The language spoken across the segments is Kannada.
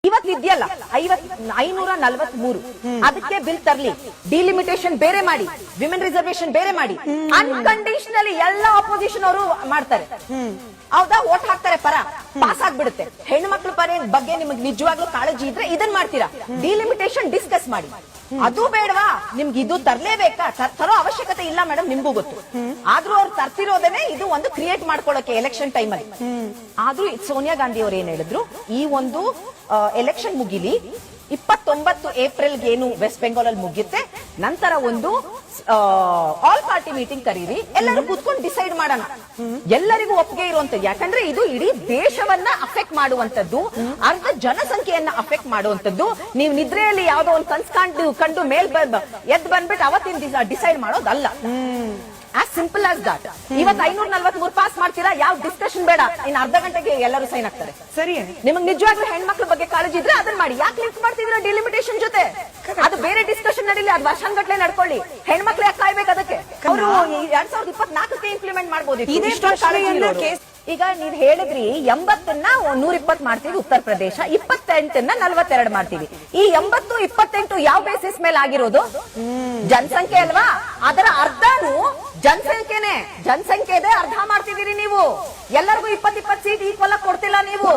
ಇವತ್ತಿದೆಯಲ್ಲ 543 ಅದಕ್ಕೆ ಬಿಲ್ ತರ್ಲಿ, ಡಿಲಿಮಿಟೇಷನ್ ಬೇರೆ ಮಾಡಿ, ವಿಮೆನ್ ರಿಸರ್ವೇಶನ್ ಬೇರೆ ಮಾಡಿ, ಅನ್ಕಂಡೀಷನಲಿ ಎಲ್ಲ ಅಪೋಸಿಷನ್ ಅವರು ಮಾಡ್ತಾರೆ. ಹೌದಾ, ವೋಟ್ ಹಾಕ್ತಾರೆ, ಪರ ಪಾಸ್ ಆಗ್ಬಿಡುತ್ತೆ. ಹೆಣ್ಮಕ್ಳು ಬಗ್ಗೆ ನಿಮಗೆ ನಿಜವಾಗ್ಲೂ ಕಾಳಜಿ ಇದ್ರೆ ಇದನ್ ಮಾಡ್ತೀರಾ, ಡಿಲಿಮಿಟೇಷನ್ ಡಿಸ್ಕಸ್ ಮಾಡಿ. ಅದು ಬೇಡವಾ, ನಿಮ್ಗೆ ಇದು ತರ್ಲೇಬೇಕಾ? ತರೋ ಅವಶ್ಯಕತೆ ಇಲ್ಲ ಮೇಡಮ್, ನಿಮ್ಗೂ ಗೊತ್ತು. ಆದ್ರೂ ಅವ್ರು ತರ್ತಿರೋದೇನೆ ಇದು ಒಂದು ಕ್ರಿಯೇಟ್ ಮಾಡ್ಕೊಳ್ಳೋಕೆ ಎಲೆಕ್ಷನ್ ಟೈಮ್ ಅಲ್ಲಿ. ಆದ್ರೂ ಸೋನಿಯಾ ಗಾಂಧಿ ಅವ್ರು ಏನ್ ಹೇಳಿದ್ರು, ಈ ಒಂದು ಎಲೆಕ್ಷನ್ ಮುಗಿಲಿ, 29 ಏಪ್ರಿಲ್ಗೆ ಏನು ವೆಸ್ಟ್ ಬೆಂಗಾಲ್ ಅಲ್ಲಿ ಮುಗಿಯುತ್ತೆ, ನಂತರ ಒಂದು ಆಲ್ ಪಾರ್ಟಿ ಮೀಟಿಂಗ್ ಕರೀರಿ, ಎಲ್ಲರೂ ಕೂತ್ಕೊಂಡು ಡಿಸೈಡ್ ಮಾಡೋಣ, ಎಲ್ಲರಿಗೂ ಒಪ್ಪಿಗೆ ಇರುವಂತದ್ದು. ಯಾಕಂದ್ರೆ ಇದು ಇಡೀ ದೇಶವನ್ನ ಅಫೆಕ್ಟ್ ಮಾಡುವಂತದ್ದು, ಅರ್ಧ ಜನಸಂಖ್ಯೆಯನ್ನ ಅಫೆಕ್ಟ್ ಮಾಡುವಂತದ್ದು. ನೀವು ನಿದ್ರೆಯಲ್ಲಿ ಯಾವ್ದೋ ಒಂದು ಕಂಡು ಮೇಲ್ ಎದ್ ಬಂದ್ಬಿಟ್ಟು ಅವತ್ತಿನ ಡಿಸೈಡ್ ಮಾಡೋದಲ್ಲ. As simple as that. ಇವತ್ತು 543 ಪಾಸ್ ಮಾಡ್ತೀರಾ, ಯಾವ ಡಿಸ್ಕಷನ್ ಬೇಡ, ಇನ್ನು ಅರ್ಧ ಗಂಟೆಗೆ ಎಲ್ಲರೂ ಸೈನ್ ಆಗ್ತಾರೆ. ಸರಿ, ನಿಮಗೆ ನಿಜವಾಗ್ಲೂ ಹೆಣ್ಮಕ್ಳ ಬಗ್ಗೆ ಕಾಳಜಿ ಇದ್ರೆ ಅದನ್ನ ಮಾಡಿ. ಯಾಕೆ ಲಿಂಕ್ ಮಾಡ್ತಿದ್ದೀರಾ ಡಿಲಿಮಿಟೇಷನ್ ಜೊತೆ? ಅದು ಬೇರೆ ಡಿಸ್ಕಷನ್ ನಡೀಲಿ, ಅದು ವರ್ಷಗಟ್ಟಲೆ ನಡ್ಕೊಳ್ಳಿ. ಹೆಣ್ಮಕ್ಳು ಯಾಕೆ ಕಾಯ್ಬೇಕು ಅದಕ್ಕೆ? ಅವರು 2024ಕ್ಕೆ ಇಂಪ್ಲಿಮೆಂಟ್ ಮಾಡಬಹುದು. ಈಗ ನೀವ್ ಹೇಳಿದ್ರಿ 80ನ್ನ 120 ಮಾಡ್ತೀವಿ ಉತ್ತರ ಪ್ರದೇಶ, 28ನ್ನ 42 ಮಾಡ್ತೀವಿ. ಈ 80, 28 ಯಾವ ಬೇಸಿಸ್ ಮೇಲೆ ಆಗಿರೋದು? ಜನಸಂಖ್ಯೆ ಅಲ್ವಾ? ಅದರ ಅರ್ಧನು ಜನಸಂಖ್ಯೆನೆ, ಜನಸಂಖ್ಯೆದೆ ಅರ್ಧ ಮಾಡ್ತಿದ್ದೀರಿ ನೀವು. ಎಲ್ಲರಿಗೂ 20 ಸೀಟ್ ಈಕ್ವಲ್ ಆಗಿ ಕೊಡ್ತಿಲ್ಲ ನೀವು.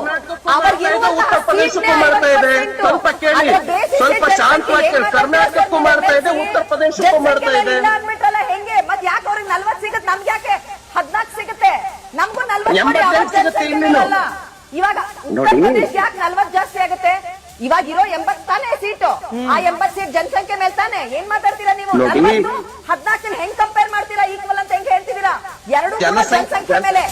ಹೆಂಗೆ ಮತ್ ಯಾಕೆ ಅವ್ರಿಗೆ 40 ಸಿಗುತ್ತೆ, ನಮ್ಗೆ ಯಾಕೆ 14 ಸಿಗುತ್ತೆ? ನಮಗೂ 40 ಇವಾಗ ಉತ್ತರ ಪ್ರದೇಶ ಯಾಕೆ 40 ಜಾಸ್ತಿ ಆಗುತ್ತೆ? ಇವಾಗ ಇರೋ 80 ತಾನೇ ಸೀಟು, ಆ 80 ಸೀಟ್ ಜನಸಂಖ್ಯೆ ಮೇಲೆ ತಾನೆ. ಏನ್ ಮಾತಾಡ್ತೀರಾ ನೀವು? 14 ಹೆಂಗ್ ಕಂಪೇರ್ ಮಾಡ್ತೀರಾ? ಈಕ್ವಲ್ ಅಂತ ಹೆಂಗ್ ಹೇಳ್ತಿದ್ದೀರಾ? ಎರಡು ಜನಸಂಖ್ಯೆ ಮೇಲೆ